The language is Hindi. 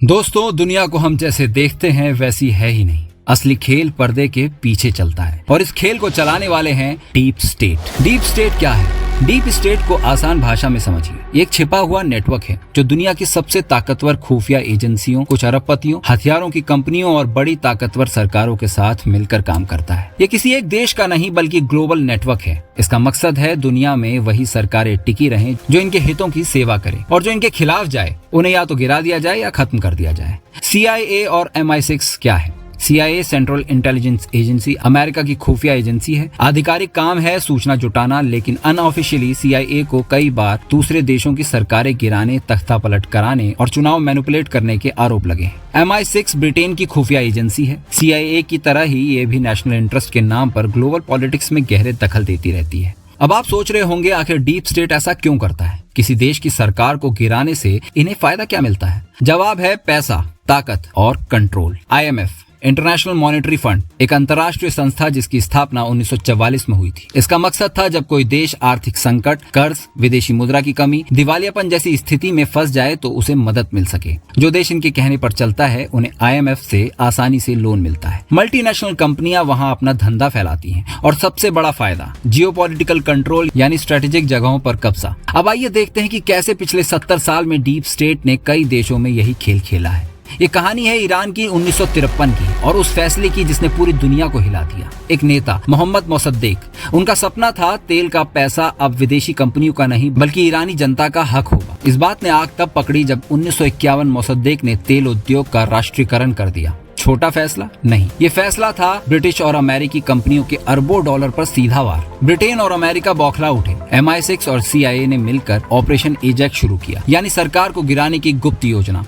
दोस्तों, दुनिया को हम जैसे देखते हैं वैसी है ही नहीं। असली खेल पर्दे के पीछे चलता है और इस खेल को चलाने वाले हैं डीप स्टेट। डीप स्टेट क्या है? डीप स्टेट को आसान भाषा में समझिए, ये एक छिपा हुआ नेटवर्क है जो दुनिया की सबसे ताकतवर खुफिया एजेंसियों, कुछ अरबपतियों, हथियारों की कंपनियों और बड़ी ताकतवर सरकारों के साथ मिलकर काम करता है। ये किसी एक देश का नहीं बल्कि ग्लोबल नेटवर्क है। इसका मकसद है दुनिया में वही सरकारें टिकी रहें जो इनके हितों की सेवा करें, और जो इनके खिलाफ जाए उन्हें या तो गिरा दिया जाए या खत्म कर दिया जाए। CIA और MI6 क्या है? CIA central intelligence agency America की खुफिया एजेंसी है। आधिकारिक काम है सूचना जुटाना, लेकिन अनऑफिशियली CIA को कई बार दूसरे देशों की सरकारें गिराने, तख्तापलट कराने और चुनाव मैनिपुलेट करने के आरोप लगे हैं। MI6 ब्रिटेन की खुफिया एजेंसी है। CIA की तरह ही ये भी नेशनल इंटरेस्ट के नाम पर ग्लोबल पॉलिटिक्स में गहरे दखल देती रहती है। अब आप सोच रहे होंगे, आखिर डीप स्टेट ऐसा क्यों करता है? किसी देश की सरकार को गिराने से इन्हें फायदा क्या मिलता है? जवाब है पैसा, ताकत और control. IMF international monetary fund एक अंतर्राष्ट्रीय संस्था जिसकी स्थापना 1944 में हुई थी। इसका मकसद था जब कोई देश आर्थिक संकट, कर्ज, विदेशी मुद्रा की कमी, दिवालियापन जैसी स्थिति में फंस जाए तो उसे मदद मिल सके। जो देश इनके कहने पर चलता है उन्हें IMF से आसानी से लोन मिलता है। मल्टीनेशनल कंपनियां वहां अपना धंधा फैलाती हैं और सबसे बड़ा फायदा जियोपॉलिटिकल कंट्रोल यानी स्ट्रेटेजिक जगहों पर कब्जा। अब आइए देखते हैं कि कैसे पिछले 70 साल में डीप स्टेट ने कई देशों में यही खेल खेला है। ये कहानी है ईरान की 1953 की और उस फैसले की जिसने पूरी दुनिया को हिला दिया। एक नेता मोहम्मद मोसद्देक, उनका सपना था तेल का पैसा अब विदेशी कंपनियों का नहीं बल्कि ईरानी जनता का हक होगा। इस बात ने आग तब पकड़ी जब 1951 मोसद्देक ने तेल उद्योग का राष्ट्रीयकरण कर दिया। छोटा फैसला नहीं, ये फैसला था ब्रिटिश और अमेरिकी कंपनियों के अरबों डॉलर पर सीधा वार। ब्रिटेन और अमेरिका बौखला उठे। MI6 और CIA ने मिलकर ऑपरेशन एजेक्स शुरू किया, यानी सरकार को गिराने की गुप्त योजना।